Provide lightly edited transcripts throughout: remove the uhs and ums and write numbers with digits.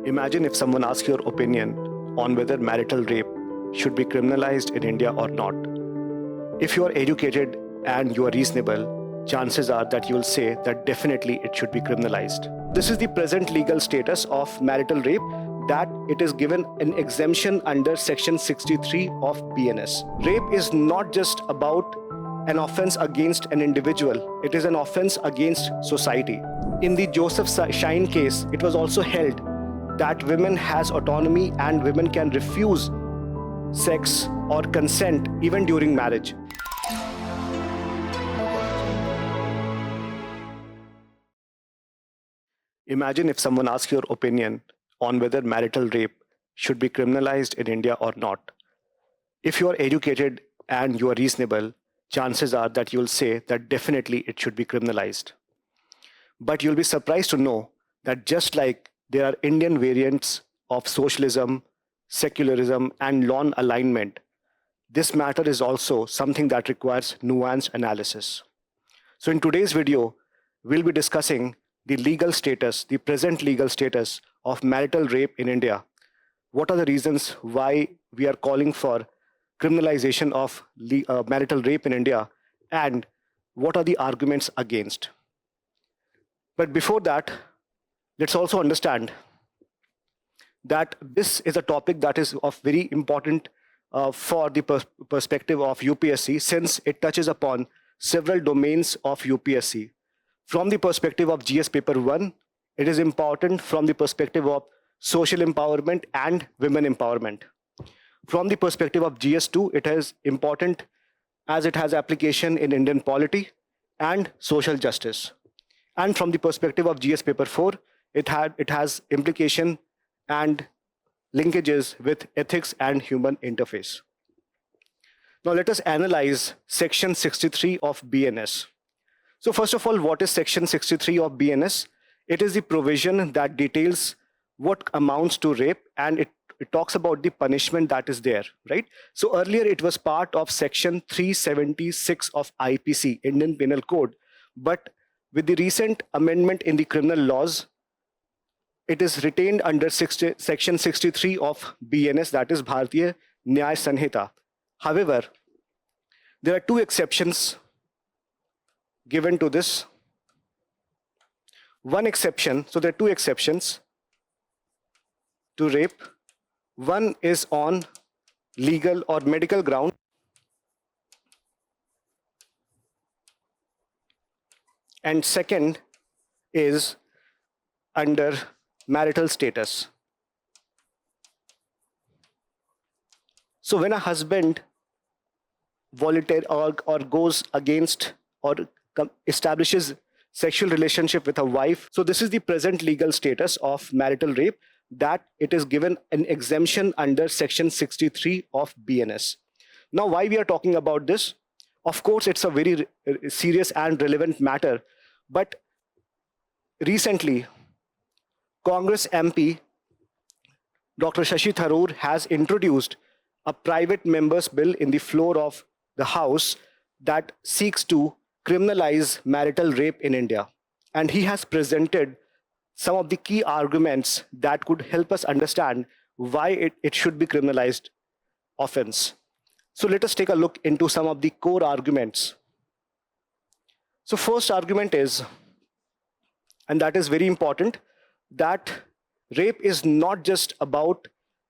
Imagine if someone asks your opinion on whether marital rape should be criminalized in India or not. If you are educated and you are reasonable, chances are that you will say that definitely it should be criminalized. This is the present legal status of marital rape, that it is given an exemption under section 63 of BNS. Rape is not just about an offense against an individual, it is an offense against society. In the Joseph Shine case, it was also held that women has autonomy and women can refuse sex or consent even during marriage. Imagine if someone asks your opinion on whether marital rape should be criminalized in India or not. If you are educated and you are reasonable, chances are that you will say that definitely it should be criminalized. But you'll be surprised to know that just like there are Indian variants of socialism, secularism, and lawn alignment, this matter is also something that requires nuanced analysis. So in today's video, we'll be discussing the legal status, the present legal status of marital rape in India. What are the reasons why we are calling for criminalization of marital rape in India, and what are the arguments against? But before that, let's also understand that this is a topic that is of very important for the perspective of UPSC, since it touches upon several domains of UPSC. From the perspective of GS Paper 1, it is important from the perspective of social empowerment and women empowerment. From the perspective of GS2, it is important as it has application in Indian polity and social justice. And from the perspective of GS Paper 4, it has implication and linkages with ethics and human interface. Now let us analyze section 63 of BNS. So first of all, what is section 63 of BNS? It is the provision that details what amounts to rape, and it talks about the punishment that is there, right? So earlier it was part of section 376 of IPC, Indian Penal Code, but with the recent amendment in the criminal laws, it is retained under section 63 of BNS, that is Bharatiya Nyaya Sanhita. However, there are two exceptions given to this. One exception, so there are two exceptions to rape. One is on legal or medical ground, and second is under marital status. So when a husband volunteers or goes against or establishes sexual relationship with a wife, so this is the present legal status of marital rape, that it is given an exemption under section 63 of BNS. Now, why we are talking about this? Of course, it's a very serious and relevant matter, but recently, Congress MP Dr. Shashi Tharoor has introduced a private member's bill in the floor of the House that seeks to criminalize marital rape in India. And he has presented some of the key arguments that could help us understand why it should be criminalized offense. So let us take a look into some of the core arguments. So first argument is, and that is very important, that rape is not just about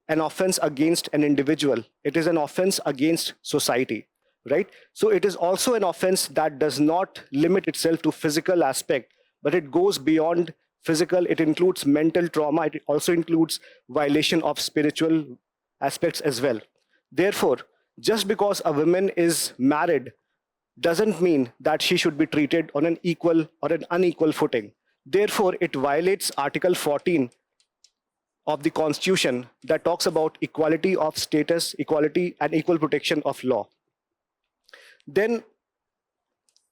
an offense against an individual, it is an offense against society, right? So it is also an offense that does not limit itself to physical aspect, but it goes beyond physical. It includes mental trauma, it also includes violation of spiritual aspects as well. Therefore, just because a woman is married doesn't mean that she should be treated on an equal or an unequal footing. Therefore, it violates Article 14 of the Constitution that talks about equality of status, equality and equal protection of law. Then,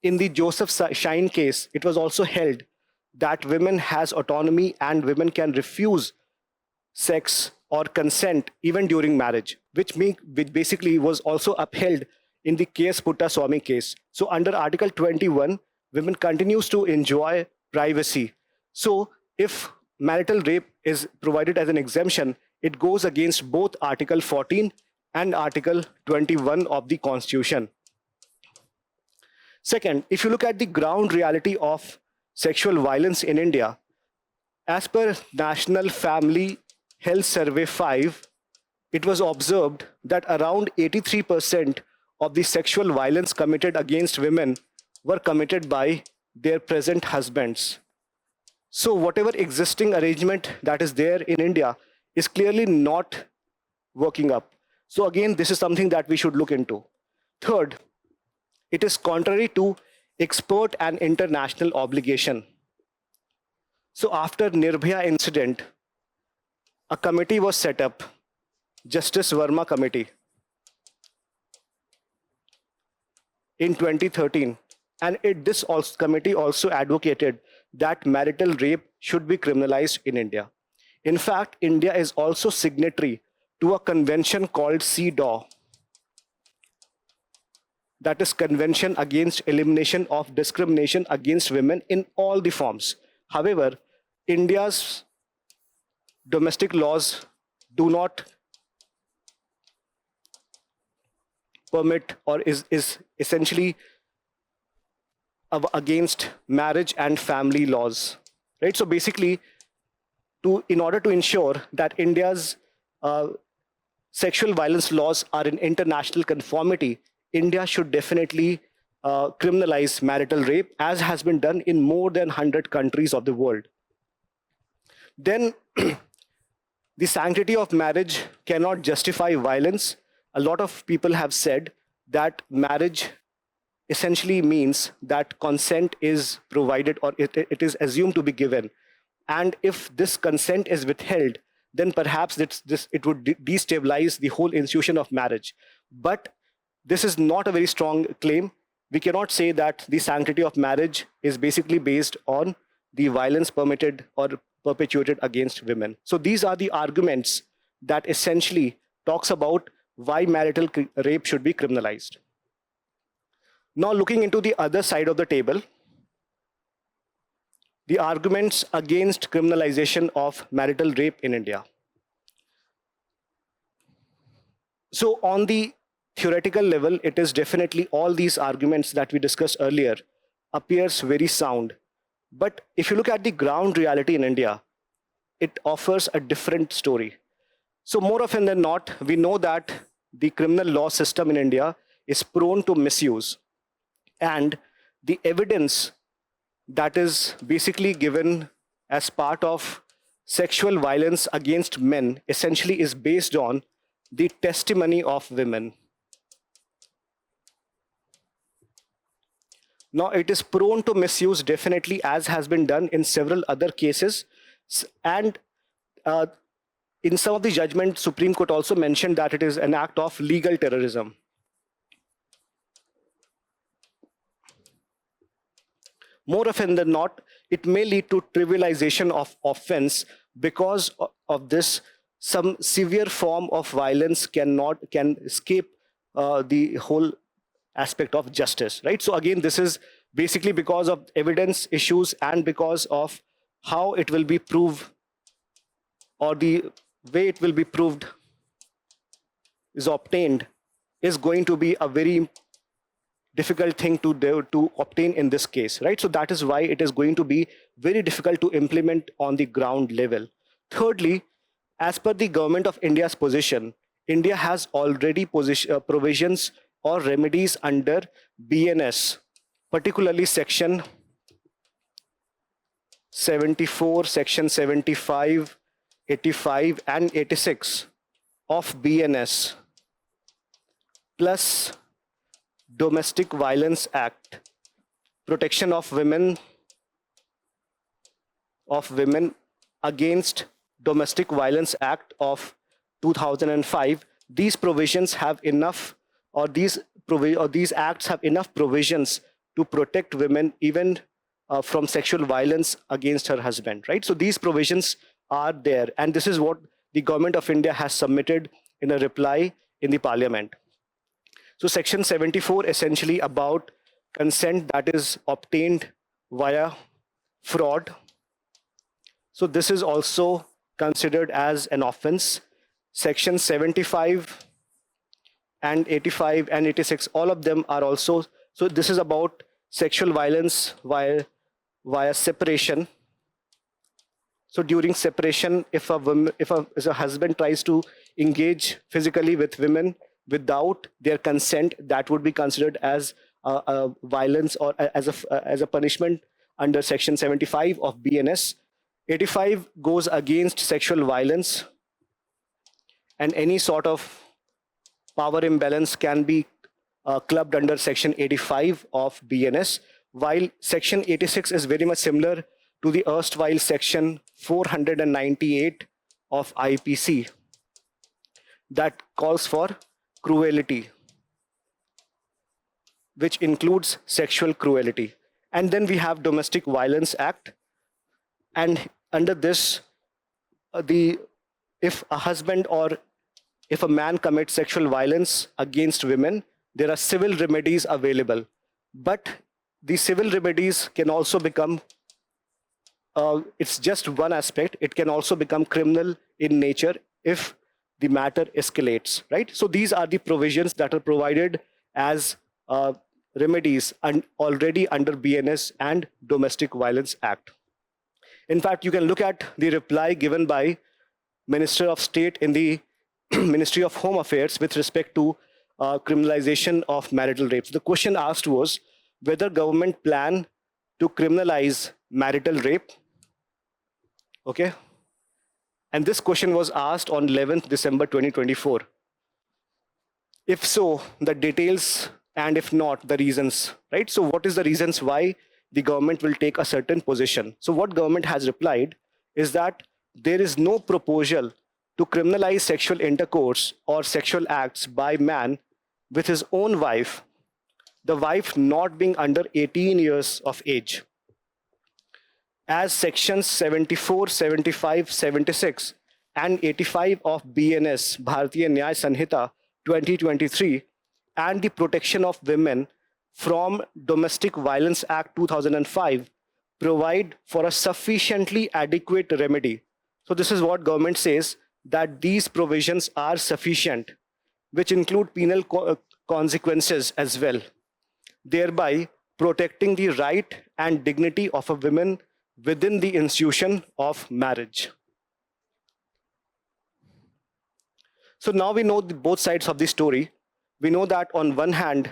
in the Joseph Shine case, it was also held that women has autonomy and women can refuse sex or consent even during marriage, which basically was also upheld in the K.S. Puttaswamy case. So under Article 21, women continues to enjoy privacy. So if marital rape is provided as an exemption, it goes against both Article 14 and Article 21 of the Constitution. Second, if you look at the ground reality of sexual violence in India, as per National Family Health Survey 5, it was observed that around 83% of the sexual violence committed against women were committed by their present husbands. So whatever existing arrangement that is there in India is clearly not working up. So again, this is something that we should look into. Third, it is contrary to expert and international obligation. So after Nirbhaya incident, a committee was set up, Justice Verma Committee, in 2013. And this committee also advocated that marital rape should be criminalized in India. In fact, India is also signatory to a convention called CEDAW, that is Convention Against Elimination of Discrimination Against Women in all the forms. However, India's domestic laws do not permit or is essentially against marriage and family laws, right? So basically, in order to ensure that India's sexual violence laws are in international conformity, India should definitely criminalize marital rape, as has been done in more than 100 countries of the world. Then, the sanctity of marriage cannot justify violence. A lot of people have said that marriage essentially means that consent is provided, or it is assumed to be given. And if this consent is withheld, then perhaps it would destabilize the whole institution of marriage. But this is not a very strong claim. We cannot say that the sanctity of marriage is basically based on the violence permitted or perpetuated against women. So these are the arguments that essentially talks about why marital rape should be criminalized. Now looking into the other side of the table, the arguments against criminalization of marital rape in India. So on the theoretical level, it is definitely all these arguments that we discussed earlier appears very sound. But if you look at the ground reality in India, it offers a different story. So more often than not, we know that the criminal law system in India is prone to misuse. And the evidence that is basically given as part of sexual violence against men essentially is based on the testimony of women. Now, it is prone to misuse definitely, as has been done in several other cases. And in some of the judgments, Supreme Court also mentioned that it is an act of legal terrorism. More often than not, it may lead to trivialization of offense. Because of this, some severe form of violence can escape the whole aspect of justice, right? So again, this is basically because of evidence issues and because of how it will be proved, or the way it will be proved is obtained, is going to be a very difficult thing to obtain in this case, right? So that is why it is going to be very difficult to implement on the ground level. Thirdly, as per the Government of India's position, India has already provisions or remedies under BNS, particularly Section 74, Section 75, 85, and 86 of BNS, plus Domestic Violence Act, Protection of Women Against Domestic Violence Act of 2005. These provisions have enough, or these acts have enough provisions to protect women even from sexual violence against her husband, right? So these provisions are there, and this is what the Government of India has submitted in a reply in the Parliament. So Section 74 essentially about consent that is obtained via fraud. So this is also considered as an offense. Section 75 and 85 and 86, all of them are also, so this is about sexual violence via separation. So during separation, if a husband tries to engage physically with women without their consent, that would be considered as a violence or as a punishment under section 75 of BNS. 85 goes against sexual violence, and any sort of power imbalance can be clubbed under section 85 of BNS, while section 86 is very much similar to the erstwhile section 498 of IPC that calls for cruelty, which includes sexual cruelty. And then we have Domestic Violence Act, and under this, if a husband or if a man commits sexual violence against women, there are civil remedies available. But the civil remedies can also become, it's just one aspect, it can also become criminal in nature if the matter escalates, right? So these are the provisions that are provided as remedies and already under BNS and Domestic Violence Act. In fact, you can look at the reply given by Minister of State in the Ministry of Home Affairs with respect to criminalization of marital rape. The question asked was whether government plan to criminalize marital rape. Okay. And this question was asked on 11th December 2024. If so, the details, and if not, the reasons, right? So what is the reasons why the government will take a certain position? So what government has replied is that there is no proposal to criminalize sexual intercourse or sexual acts by man with his own wife, the wife not being under 18 years of age. As sections 74, 75, 76, and 85 of BNS, Bharatiya Nyaya Sanhita 2023, and the Protection of Women from Domestic Violence Act 2005 provide for a sufficiently adequate remedy. So this is what government says, that these provisions are sufficient, which include penal consequences as well, thereby protecting the right and dignity of a woman within the institution of marriage. So now we know both sides of the story. We know that on one hand,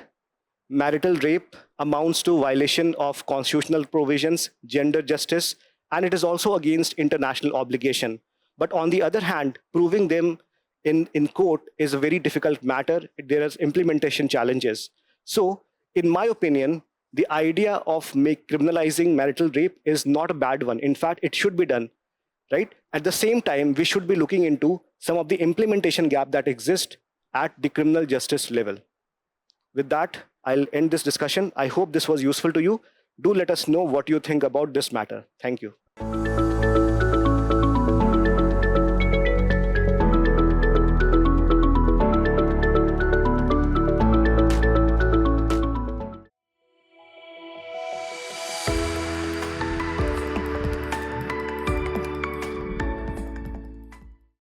marital rape amounts to violation of constitutional provisions, gender justice, and it is also against international obligation. But on the other hand, proving them in court is a very difficult matter. There are implementation challenges. So in my opinion, the idea of criminalizing marital rape is not a bad one. In fact, it should be done, right? At the same time, we should be looking into some of the implementation gap that exist at the criminal justice level. With that, I'll end this discussion. I hope this was useful to you. Do let us know what you think about this matter. Thank you.